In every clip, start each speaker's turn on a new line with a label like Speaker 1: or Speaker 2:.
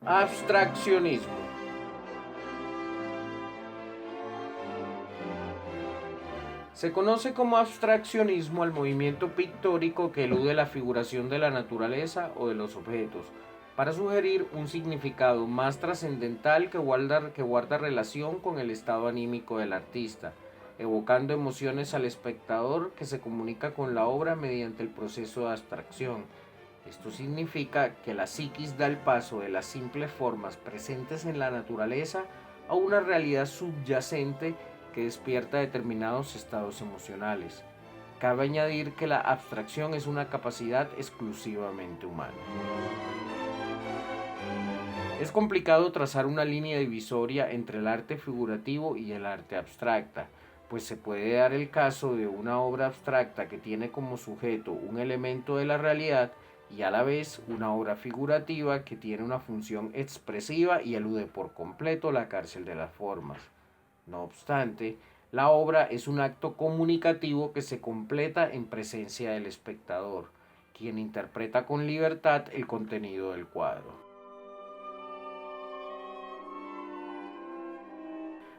Speaker 1: Abstraccionismo. Se conoce como abstraccionismo al movimiento pictórico que elude la figuración de la naturaleza o de los objetos, para sugerir un significado más trascendental que guarda relación con el estado anímico del artista, evocando emociones al espectador que se comunica con la obra mediante el proceso de abstracción. Esto significa que la psiquis da el paso de las simples formas presentes en la naturaleza a una realidad subyacente que despierta determinados estados emocionales. Cabe añadir que la abstracción es una capacidad exclusivamente humana. Es complicado trazar una línea divisoria entre el arte figurativo y el arte abstracta, pues se puede dar el caso de una obra abstracta que tiene como sujeto un elemento de la realidad y a la vez una obra figurativa que tiene una función expresiva y elude por completo la cárcel de las formas. No obstante, la obra es un acto comunicativo que se completa en presencia del espectador, quien interpreta con libertad el contenido del cuadro.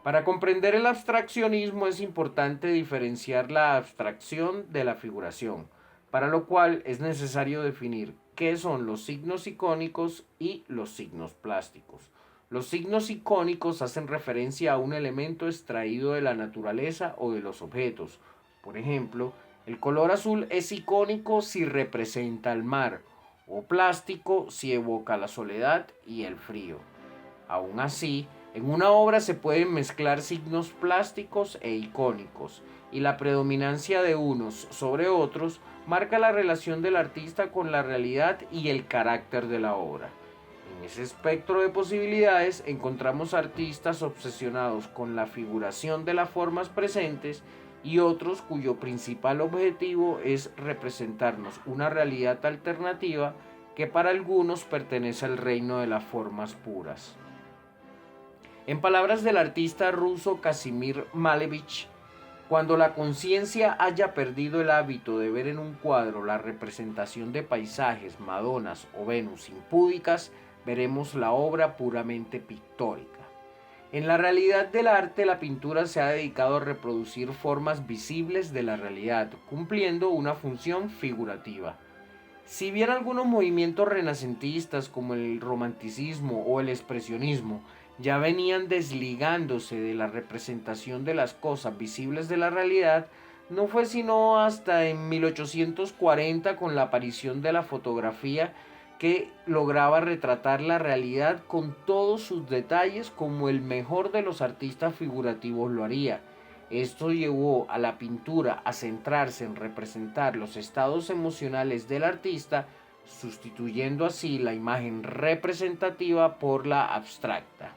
Speaker 1: Para comprender el abstraccionismo es importante diferenciar la abstracción de la figuración, para lo cual es necesario definir qué son los signos icónicos y los signos plásticos. Los signos icónicos hacen referencia a un elemento extraído de la naturaleza o de los objetos. Por ejemplo, el color azul es icónico si representa el mar, o plástico si evoca la soledad y el frío. Aún así, en una obra se pueden mezclar signos plásticos e icónicos, y la predominancia de unos sobre otros marca la relación del artista con la realidad y el carácter de la obra. En ese espectro de posibilidades encontramos artistas obsesionados con la figuración de las formas presentes y otros cuyo principal objetivo es representarnos una realidad alternativa que para algunos pertenece al reino de las formas puras. En palabras del artista ruso Kazimir Malevich, cuando la conciencia haya perdido el hábito de ver en un cuadro la representación de paisajes, Madonas o Venus impúdicas, veremos la obra puramente pictórica. En la realidad del arte, la pintura se ha dedicado a reproducir formas visibles de la realidad, cumpliendo una función figurativa. Si bien algunos movimientos renacentistas como el romanticismo o el expresionismo ya venían desligándose de la representación de las cosas visibles de la realidad, no fue sino hasta en 1840 con la aparición de la fotografía que lograba retratar la realidad con todos sus detalles como el mejor de los artistas figurativos lo haría. Esto llevó a la pintura a centrarse en representar los estados emocionales del artista, sustituyendo así la imagen representativa por la abstracta.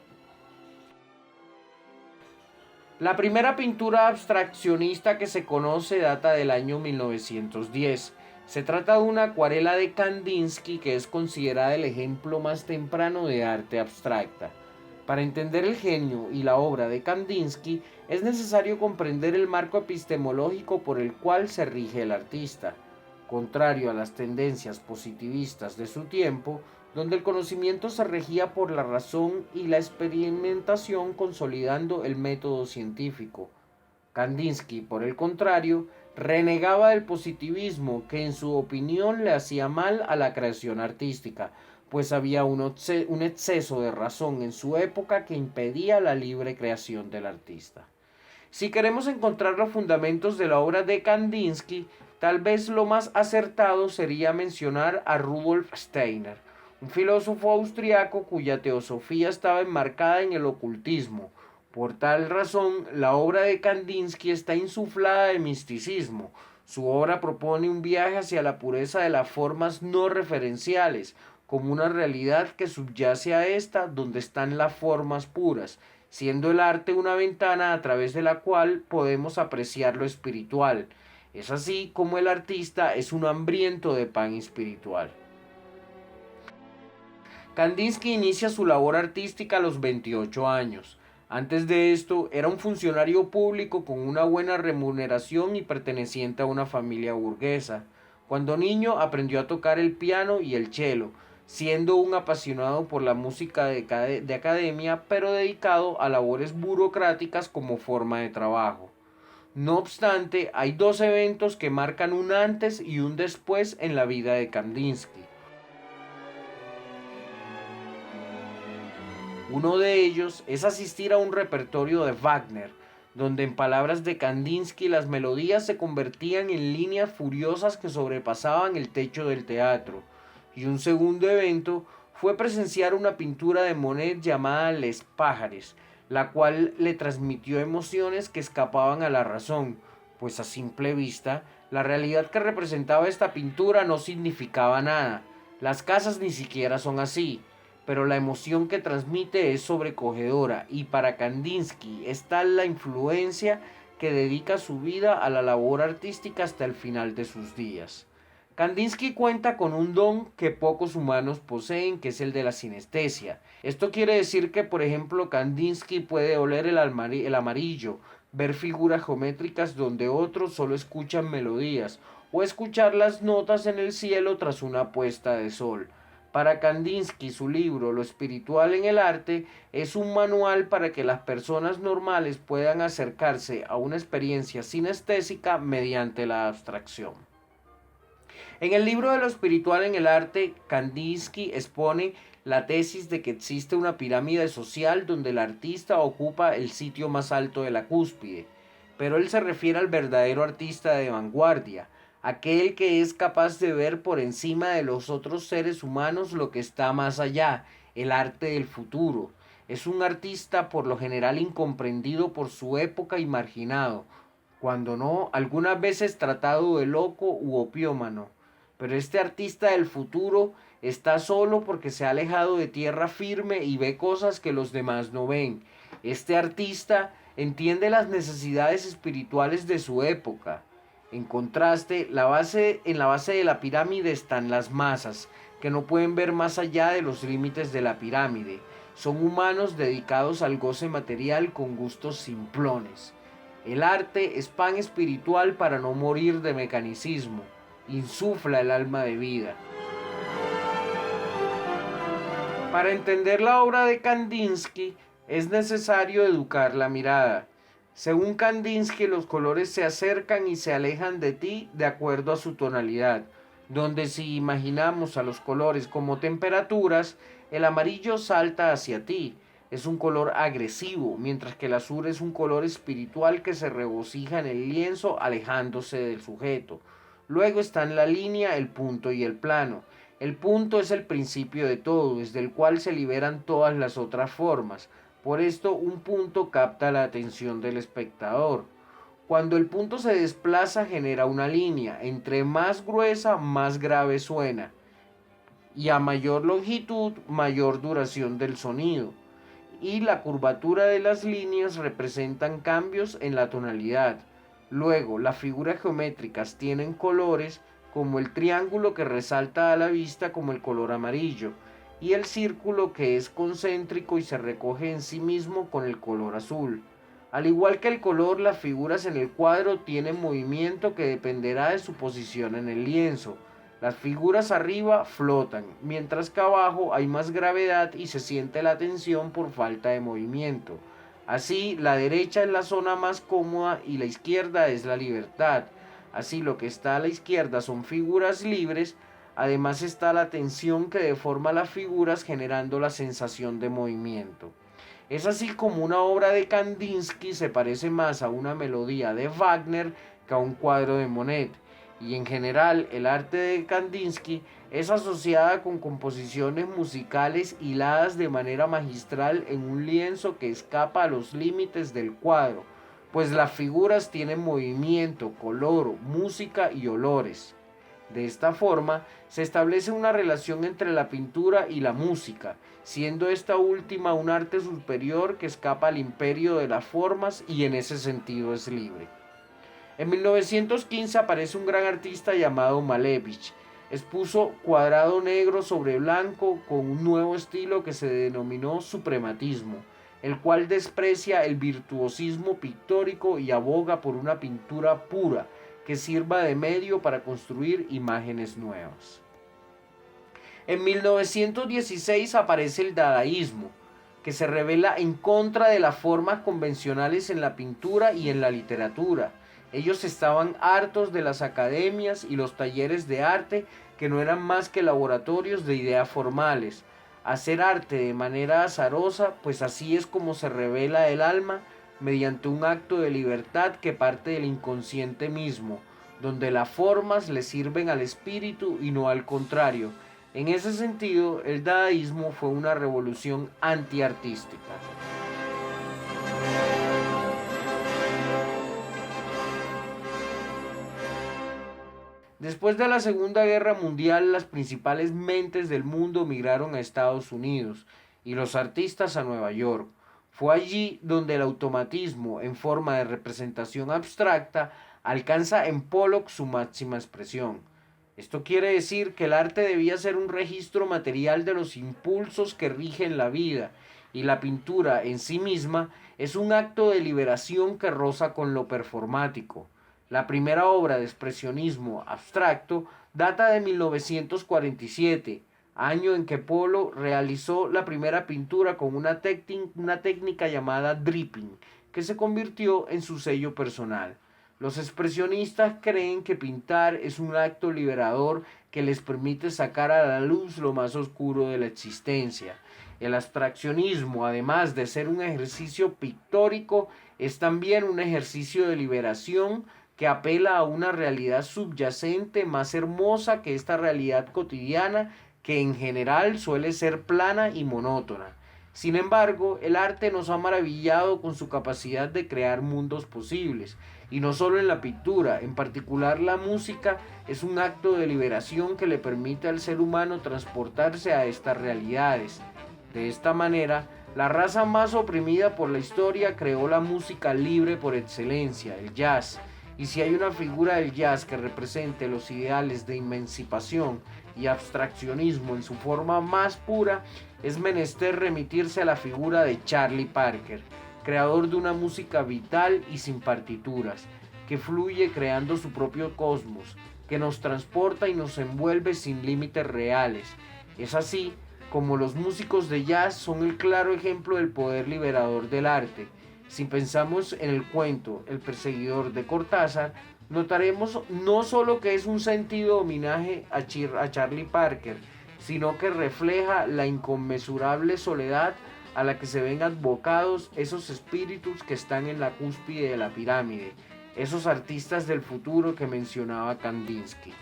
Speaker 1: La primera pintura abstraccionista que se conoce data del año 1910. Se trata de una acuarela de Kandinsky que es considerada el ejemplo más temprano de arte abstracta. Para entender el genio y la obra de Kandinsky es necesario comprender el marco epistemológico por el cual se rige el artista. Contrario a las tendencias positivistas de su tiempo, donde el conocimiento se regía por la razón y la experimentación consolidando el método científico. Kandinsky, por el contrario, renegaba del positivismo que en su opinión le hacía mal a la creación artística, pues había un exceso de razón en su época que impedía la libre creación del artista. Si queremos encontrar los fundamentos de la obra de Kandinsky, tal vez lo más acertado sería mencionar a Rudolf Steiner, un filósofo austriaco cuya teosofía estaba enmarcada en el ocultismo. Por tal razón, la obra de Kandinsky está insuflada de misticismo. Su obra propone un viaje hacia la pureza de las formas no referenciales, como una realidad que subyace a esta donde están las formas puras, siendo el arte una ventana a través de la cual podemos apreciar lo espiritual. Es así como el artista es un hambriento de pan espiritual. Kandinsky inicia su labor artística a los 28 años. Antes de esto, era un funcionario público con una buena remuneración y perteneciente a una familia burguesa. Cuando niño aprendió a tocar el piano y el cello. siendo un apasionado por la música de academia, pero dedicado a labores burocráticas como forma de trabajo. No obstante, hay dos eventos que marcan un antes y un después en la vida de Kandinsky. Uno de ellos es asistir a un repertorio de Wagner, donde en palabras de Kandinsky las melodías se convertían en líneas furiosas que sobrepasaban el techo del teatro. Y un segundo evento fue presenciar una pintura de Monet llamada Les Pájaros, la cual le transmitió emociones que escapaban a la razón, pues a simple vista, la realidad que representaba esta pintura no significaba nada. Las casas ni siquiera son así, pero la emoción que transmite es sobrecogedora, y para Kandinsky es tal la influencia que dedica su vida a la labor artística hasta el final de sus días. Kandinsky cuenta con un don que pocos humanos poseen, que es el de la sinestesia. Esto quiere decir que, por ejemplo, Kandinsky puede oler el amarillo, ver figuras geométricas donde otros solo escuchan melodías, o escuchar las notas en el cielo tras una puesta de sol. Para Kandinsky, su libro Lo espiritual en el arte es un manual para que las personas normales puedan acercarse a una experiencia sinestésica mediante la abstracción. En el libro de Lo espiritual en el arte, Kandinsky expone la tesis de que existe una pirámide social donde el artista ocupa el sitio más alto de la cúspide, pero él se refiere al verdadero artista de vanguardia, aquel que es capaz de ver por encima de los otros seres humanos lo que está más allá, el arte del futuro. Es un artista por lo general incomprendido por su época y marginado, cuando no, algunas veces tratado de loco u opiómano. Pero este artista del futuro está solo porque se ha alejado de tierra firme y ve cosas que los demás no ven. Este artista entiende las necesidades espirituales de su época. En contraste, en la base de la pirámide están las masas, que no pueden ver más allá de los límites de la pirámide. Son humanos dedicados al goce material con gustos simplones. El arte es pan espiritual para no morir de mecanicismo. Insufla el alma de vida. Para entender la obra de Kandinsky es necesario educar la mirada. Según Kandinsky, los colores se acercan y se alejan de ti de acuerdo a su tonalidad, donde si imaginamos a los colores como temperaturas, el amarillo salta hacia ti, es un color agresivo, mientras que el azul es un color espiritual que se regocija en el lienzo alejándose del sujeto. Luego están la línea, el punto y el plano. El punto es el principio de todo, desde el cual se liberan todas las otras formas. Por esto, un punto capta la atención del espectador. Cuando el punto se desplaza, genera una línea. Entre más gruesa, más grave suena. Y a mayor longitud, mayor duración del sonido. Y la curvatura de las líneas representan cambios en la tonalidad. Luego, las figuras geométricas tienen colores, como el triángulo que resalta a la vista como el color amarillo, y el círculo que es concéntrico y se recoge en sí mismo con el color azul. Al igual que el color, las figuras en el cuadro tienen movimiento que dependerá de su posición en el lienzo. Las figuras arriba flotan, mientras que abajo hay más gravedad y se siente la tensión por falta de movimiento. Así, la derecha es la zona más cómoda y la izquierda es la libertad. Así, lo que está a la izquierda son figuras libres, además está la tensión que deforma las figuras generando la sensación de movimiento. Es así como una obra de Kandinsky se parece más a una melodía de Wagner que a un cuadro de Monet. Y en general, el arte de Kandinsky es asociada con composiciones musicales hiladas de manera magistral en un lienzo que escapa a los límites del cuadro, pues las figuras tienen movimiento, color, música y olores. De esta forma, se establece una relación entre la pintura y la música, siendo esta última un arte superior que escapa al imperio de las formas y en ese sentido es libre. En 1915 aparece un gran artista llamado Malevich. Expuso cuadrado negro sobre blanco con un nuevo estilo que se denominó suprematismo, el cual desprecia el virtuosismo pictórico y aboga por una pintura pura que sirva de medio para construir imágenes nuevas. En 1916 aparece el dadaísmo, que se revela en contra de las formas convencionales en la pintura y en la literatura. Ellos estaban hartos de las academias y los talleres de arte que no eran más que laboratorios de ideas formales. Hacer arte de manera azarosa, pues así es como se revela el alma mediante un acto de libertad que parte del inconsciente mismo, donde las formas le sirven al espíritu y no al contrario. En ese sentido, el dadaísmo fue una revolución antiartística. Después de la Segunda Guerra Mundial, las principales mentes del mundo migraron a Estados Unidos y los artistas a Nueva York. Fue allí donde el automatismo en forma de representación abstracta alcanza en Pollock su máxima expresión. Esto quiere decir que el arte debía ser un registro material de los impulsos que rigen la vida, y la pintura en sí misma es un acto de liberación que roza con lo performático. La primera obra de expresionismo abstracto data de 1947, año en que Polo realizó la primera pintura con una técnica llamada dripping, que se convirtió en su sello personal. Los expresionistas creen que pintar es un acto liberador que les permite sacar a la luz lo más oscuro de la existencia. El abstraccionismo, además de ser un ejercicio pictórico, es también un ejercicio de liberación que apela a una realidad subyacente más hermosa que esta realidad cotidiana, que en general suele ser plana y monótona. Sin embargo, el arte nos ha maravillado con su capacidad de crear mundos posibles, y no solo en la pintura, en particular la música es un acto de liberación que le permite al ser humano transportarse a estas realidades. De esta manera, la raza más oprimida por la historia creó la música libre por excelencia, el jazz. Y si hay una figura del jazz que represente los ideales de emancipación y abstraccionismo en su forma más pura, es menester remitirse a la figura de Charlie Parker, creador de una música vital y sin partituras, que fluye creando su propio cosmos, que nos transporta y nos envuelve sin límites reales. Es así como los músicos de jazz son el claro ejemplo del poder liberador del arte. Si pensamos en el cuento El perseguidor de Cortázar, notaremos no solo que es un sentido homenaje a Charlie Parker, sino que refleja la inconmensurable soledad a la que se ven advocados esos espíritus que están en la cúspide de la pirámide, esos artistas del futuro que mencionaba Kandinsky.